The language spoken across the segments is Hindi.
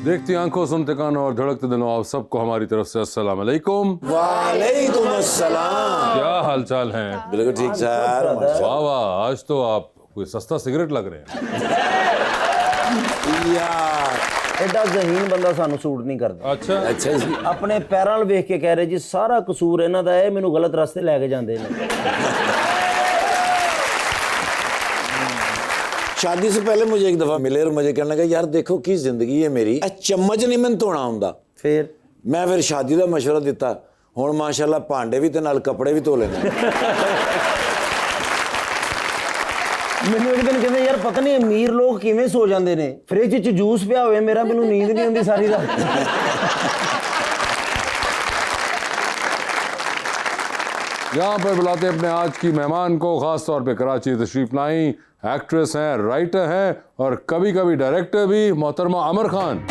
देखती आंखों, सुनते कानों और धड़कते दिलों, आप सबको हमारी तरफ से अस्सलाम वालेकुम। वालेकुम अस्सलाम। क्या हालचाल है? बिल्कुल ठीक सर। वाह वाह, आज तो आप कोई सस्ता सिगरेट लग रहे हैं यार। एडा जहीन बंदा सानू सूट नहीं करता। अच्छा अच्छा जी। अपने पैरां ਵੱਲ ਵੇਖ ਕੇ ਕਹਿ ਰਹੇ ਜੀ ਸਾਰਾ ਕਸੂਰ ਇਹਨਾਂ ਦਾ ਹੈ, ਮੈਨੂੰ ਗਲਤ ਰਸਤੇ ਲੈ ਕੇ ਜਾਂਦੇ ਨੇ। शादी से पहले मुझे एक दफा मिले और मुझे कहने लगा यार देखो की जिंदगी है मेरी, चम्मच नहीं मैं धोना आउंदा। मैं फिर शादी का मशवरा दिता, हुण माशाल्लाह भांडे भी ते नाल कपड़े भी धो लेने। ਮੈਨੂੰ ਇੱਕ ਦਿਨ ਕਹਿੰਦੇ ਯਾਰ ਪਤਾ ਨਹੀਂ ਅਮੀਰ ਲੋਕ ਕਿਵੇਂ ਸੋ ਜਾਂਦੇ ਨੇ, ਫ੍ਰਿਜ 'ਚ ਜੂਸ ਪਿਆ ਹੋਵੇ ਮੇਰਾ, ਮੈਨੂੰ ਨੀਂਦ ਨਹੀਂ ਆਉਂਦੀ ਸਾਰੀ ਰਾਤ। यहाँ पर बुलाते अपने आज की मेहमान को, खास तौर पे कराची तशरीफ लाई एक्ट्रेस हैं, राइटर हैं और कभी कभी डायरेक्टर भी, मोहतरमा अमर खान।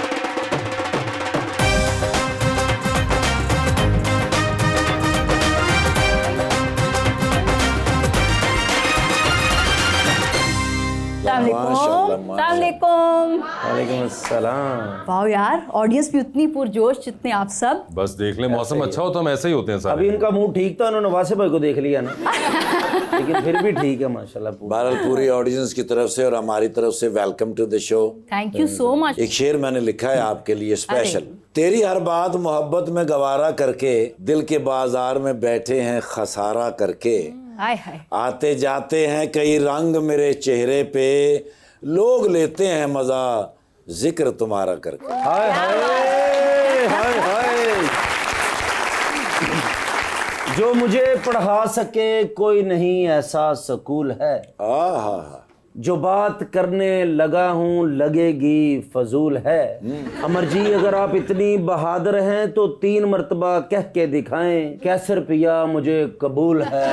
वालेकुम अस्सलाम। वाह यार, ऑडियंस भी उतनी पुरजोश जितने आप सब। बस देख ले, मौसम अच्छा हो तो हम ऐसे ही होते हैं सारे। अभी इनका मूड ठीक था, उन्होंने वासे भाई को देख लिया ना, लेकिन फिर भी ठीक है माशाल्लाह। बहरहाल पूरी ऑडियंस की तरफ से और हमारी तरफ से welcome to the show. Thank you so much. एक शेर मैंने लिखा है आपके लिए स्पेशल। तेरी हर बात मोहब्बत में गवारा करके, दिल के बाजार में बैठे हैं खसारा करके, हाय हाय। आते जाते हैं कई रंग मेरे चेहरे पे, लोग लेते हैं मजा जिक्र तुम्हारा करके। हाय हाय हाय हाय। जो मुझे पढ़ा सके कोई नहीं ऐसा सकूल है, आहा, जो बात करने लगा हूँ लगेगी फजूल है। अमर जी अगर आप इतनी बहादुर हैं तो 3 मर्तबा कह के दिखाएं, कैसर पिया मुझे कबूल है।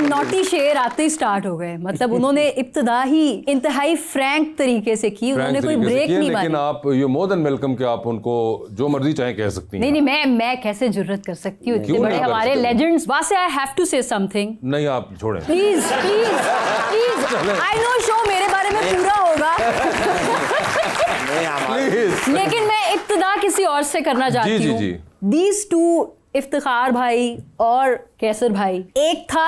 नॉटी शेर आते ही स्टार्ट हो गए, मतलब उन्होंने इब्तिदा ही इंतहाई फ्रैंक तरीके से की, उन्होंने कोई ब्रेक नहीं मारी। लेकिन आप यू मोर देन वेलकम कि आप उनको जो मर्जी चाहे कह सकती हैं। नहीं नहीं, मैं कैसे जुर्रत कर सकती हूँ, इतने बड़े हमारे लेजेंड्स। वासे I have to say something. नहीं आप छोड़ें please please please. I know show मेरे बारे में पूरा होगा, प्लीज। लेकिन मैं इब्तिदा किसी और से करना चाहती हूँ। दीज टू, इफ्तिखार भाई और कैसर भाई, एक था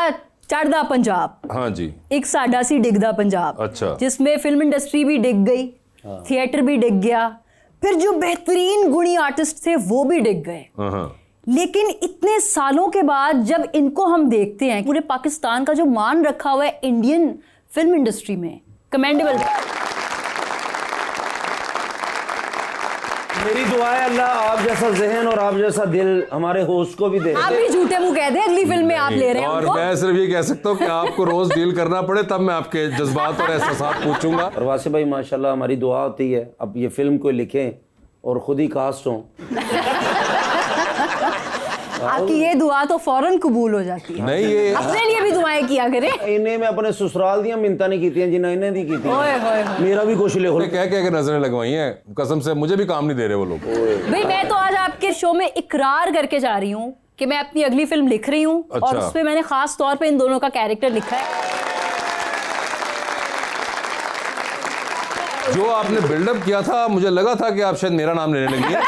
चढ़दा पंजाब, हाँ जी, एक साडा सी डिगदा पंजाब। अच्छा। जिसमें फिल्म इंडस्ट्री भी डिग गई, थिएटर भी डिग गया, फिर जो बेहतरीन गुणी आर्टिस्ट थे वो भी डिग गए। लेकिन इतने सालों के बाद जब इनको हम देखते हैं, पूरे पाकिस्तान का जो मान रखा हुआ है इंडियन फिल्म इंडस्ट्री में, कमेंडेबल। मेरी दुआ है अल्लाह आप जैसा जहन और आप जैसा दिल हमारे होस्ट को भी दे। आप भी झूठे मुंह कह दे, अगली फिल्म में आप ले रहे हैं और उनको। मैं सिर्फ ये कह सकता हूँ कि आपको रोज डील करना पड़े, तब मैं आपके जज्बात और एहसासात पूछूंगा। और वासे भाई माशाल्लाह हमारी दुआ होती है अब ये फिल्म कोई लिखें और खुद ही कास्ट हों। आपकी ये दुआ तो फौरन कबूल हो जाती है। नहीं, ये अपने लिए भी दुआएं किया करें। इन्हें मैं अपने ससुराल दियां मिन्नतां नहीं कीतियां जिन्हें इन्हें दी कीती। ओए होए होए। मेरा भी कुछ लिखो। कह कह के नजरें लगवाई हैं, कसम से मुझे भी काम नहीं दे रहे वो लोग। भाई मैं तो आज आपके शो में इकरार करके जा रही हूँ कि मैं अपनी अगली फिल्म लिख रही हूँ। अच्छा। और उसमें मैंने खास तौर पे इन दोनों का कैरेक्टर लिखा है। जो आपने बिल्डअप किया था, मुझे लगा था कि आप शायद मेरा नाम लेने लगी हैं।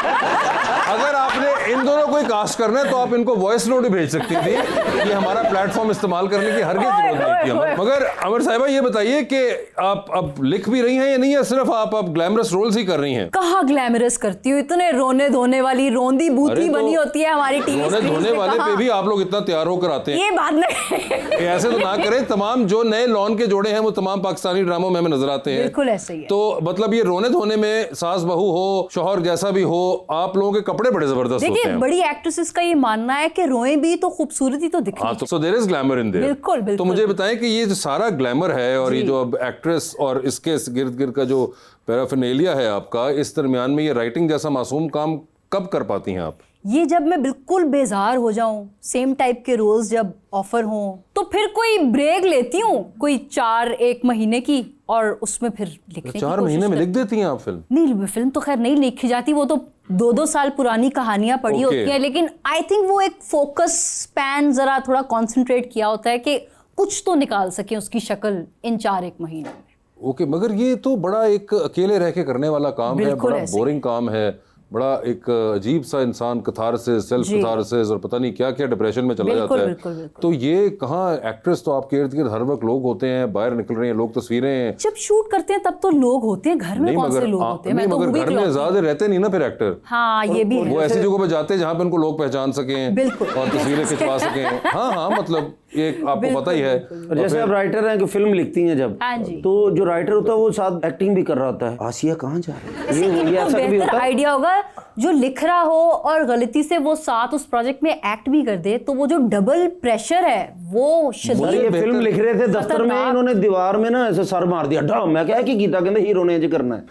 अगर आपने इन दोनों को कास्ट करना है तो आप इनको वॉइस नोट ही भेज सकती थी, ये हमारा प्लेटफॉर्म इस्तेमाल करने की हरगिज़ जरूरत नहीं थी हमें। मगर अमर साहिबा ये बताइए कि आप अब लिख भी रही हैं या नहीं, है सिर्फ आप अब ग्लैमरस रोल्स ही कर रही हैं? कहाँ ग्लैमरस करती हूँ, इतने रोने धोने वाली रोंदी बूती बनी होती है हमारी टीवी रोने धोने वाले पे भी आप लोग इतना तैयार होकर आते हैं। ये बात नहीं, ऐसे तो ना करें। तमाम जो नए लॉन के जोड़े हैं वो तमाम पाकिस्तानी ड्रामों में हमें नजर आते हैं। बिल्कुल ऐसे ही है। तो मतलब ये रोने धोने में सास बहू हो, शौहर जैसा भी हो, आप लोगों के कपड़े बड़े जबरदस्त होते हैं। बड़ी एक्ट्रेसेस का ये मानना है कि रोए भी तो खूबसूरती तो दिखनी चाहिए। So there is glamour in there. बिल्कुल बिल्कुल। तो मुझे बताएं कि ये जो सारा ग्लैमर है और ये जो अब एक्ट्रेस और इसके गिर्द गिर्द का जो पैराफिनेलिया है आपका, इस दरमियान में ये राइटिंग जैसा मासूम काम कब कर पाती हैं आप? ये जब मैं बिल्कुल बेजार हो जाऊं, सेम टाइप के रोल्स जब ऑफर हों, तो फिर कोई ब्रेक लेती हूँ, कोई 4-1 महीने की, और उसमें फिर लिखने की 4 महीने में लिख देती हैं आप फिल्म? नहीं, फिल्म तो खैर नहीं लिखी जाती, वो तो 2-2 साल पुरानी कहानियां पड़ी होती हैं। लेकिन आई थिंक वो एक फोकस स्पैन जरा थोड़ा कॉन्सेंट्रेट किया होता है कि कुछ तो निकाल सके उसकी शक्ल इन 4-1 महीनों में। ओके, मगर ये तो बड़ा एक अकेले रह के करने वाला काम है, बिल्कुल बड़ा ऐसे। बोरिंग काम है, बड़ा एक अजीब सा इंसान कथारसिस, सेल्फ जी। कथारसिस और पता नहीं क्या क्या डिप्रेशन में चला बिल्कुल, जाता है। बिल्कुल, बिल्कुल। तो ये कहाँ, एक्ट्रेस तो आपके इर्द गिर्द हर वक्त लोग होते हैं, बाहर निकल रहे हैं लोग, तस्वीरें हैं। जब शूट करते हैं तब तो लोग होते हैं, घर में कौन से लोग होते हैं? मैं तो मगर मूवी घर में ज्यादा रहते नहीं ना फिर एक्टर। हाँ, ये भी वो है। ऐसी जगहों पे जाते हैं जहाँ पे उनको लोग पहचान सकें बिल्कुल। और तस्वीरें खिंचवा सकें। हाँ हाँ, मतलब ये आपको पता ही है। और जैसे आप राइटर हैं कि फिल्म लिखती हैं जब, हाँ जी। तो जो राइटर होता है वो साथ एक्टिंग भी कर रहा होता है। आसिया कहाँ जा रही है? जैसे ये इनको ऐसा कभी बेहतर होता है? आइडिया होगा जो लिख रहा हो और गलती से वो साथ उस प्रोजेक्ट में एक्ट भी कर दे, तो वो जो डबल प्रेशर है वो सर शदीद। ये फिल्म लिख रहे थे दफ्तर में, खतरनाक। इन्होंने दीवार में ना ऐसे सर मार दिया, डा मैं क्या की कीता, कहते हीरो ने जो करना है।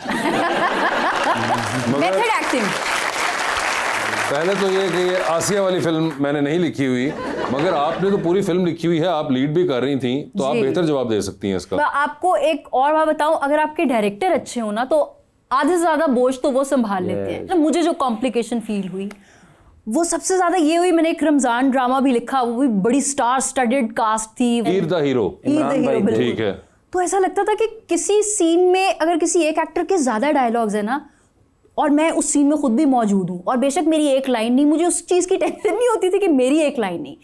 Method acting. पहले तो ये कि ये आसिया वाली फिल्म मैंने नहीं लिखी हुई, मगर आपने तो पूरी फिल्म लिखी हुई है, आप लीड भी कर रही थी, तो आप जी। बेहतर जवाब दे सकती हैं इसका। मैं आपको एक और बात बताऊं, अगर आपके डायरेक्टर अच्छे हो ना तो आधे से ज्यादा बोझ तो वो संभाल लेते हैं। तो मुझे जो कॉम्प्लिकेशन फील हुई वो सबसे ज्यादा ये हुई, मैंने एक रमजान ड्रामा भी लिखा, वो भी बड़ी स्टार स्टडेड कास्ट थी। ईर the hero. Eid the Imran hero, भाई, बिल्कुल। ठीक है। तो ऐसा लगता था कि किसी सीन में अगर किसी एक एक्टर के ज्यादा डायलॉग्स है ना, और मैं उस सीन में खुद भी मौजूद हूँ और बेशक मेरी एक लाइन नहीं, मुझे उस चीज़ की टेंशन नहीं होती थी कि मेरी एक लाइन नहीं,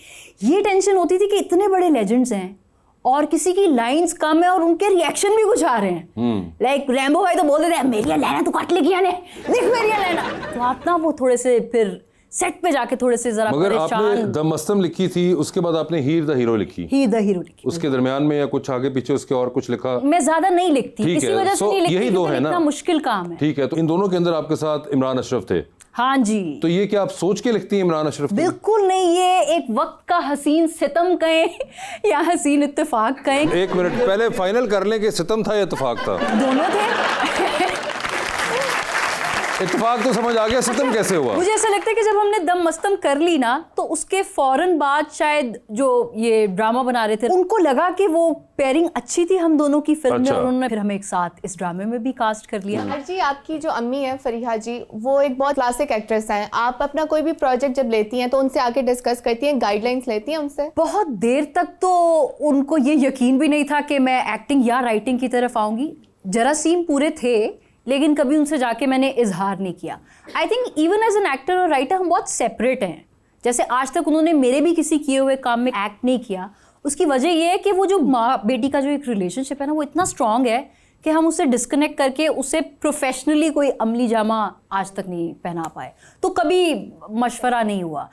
ये टेंशन होती थी कि इतने बड़े लेजेंड्स हैं और किसी की लाइंस कम है और उनके रिएक्शन भी कुछ आ रहे हैं। लाइक रैम्बो भाई तो बोल देते हैं मेरी लाइना तो काट लेगी याने, देख मेरी लाइना। तो आप ना वो थोड़े से फिर सेट पे जाके थोड़े से जरा मगर आपने परेशान। द मस्तम लिखी थी, उसके बाद आपने हीर द हीरो लिखी, ही द हीरो लिखी। उसके दरमियान में या कुछ आगे पीछे उसके और कुछ लिखा? मैं ज्यादा नहीं लिखती, ठीक इसी है, वजह से so नहीं लिखती यही दो क्योंकि है ना? लिखना मुश्किल काम है। ठीक है, तो इन दोनों के अंदर आपके साथ इमरान अशरफ थे, हाँ जी। तो ये क्या आप सोच के लिखती हैं इमरान अशरफ को? बिल्कुल नहीं, ये एक वक्त का हसीन सितम कहें या हसीन इत्तेफाक कहें, एक मिनट पहले फाइनल कर लें कि सितम था या इत्तेफाक था। दोनों थे। इत्तेफाक तो समझ आ गया, सितम कैसे हुआ? मुझे ऐसा लगता है कि जब हमने दम मस्तम कर ली ना, तो उसके फौरन बाद शायद जो ये ड्रामा बना रहे थे उनको लगा कि वो पेयरिंग अच्छी थी हम दोनों की फिल्म में, अच्छा। और उन्होंने फिर हमें एक साथ इस ड्रामे में भी कास्ट कर लिया। जी, आपकी जो अम्मी है फरीहा जी, वो एक बहुत क्लासिक एक्ट्रेस हैं। आप अपना कोई भी प्रोजेक्ट जब लेती हैं तो उनसे आके डिस्कस करती हैं, गाइडलाइंस लेती हैं उनसे? बहुत देर तक तो उनको ये यकीन भी नहीं था कि मैं एक्टिंग या राइटिंग की तरफ आऊंगी। जरासीम पूरे थे, लेकिन कभी उनसे जाके मैंने इजहार नहीं किया। I think even as an actor और राइटर हम बहुत सेपरेट हैं। जैसे आज तक उन्होंने मेरे भी किसी किए हुए काम में एक्ट नहीं किया, उसकी वजह ये है कि वो जो माँ बेटी का जो एक रिलेशनशिप है ना, वो इतना स्ट्रांग है कि हम उसे डिस्कनेक्ट करके उसे प्रोफेशनली कोई अमली जामा आज तक नहीं पहना पाए, तो कभी मशवरा नहीं हुआ।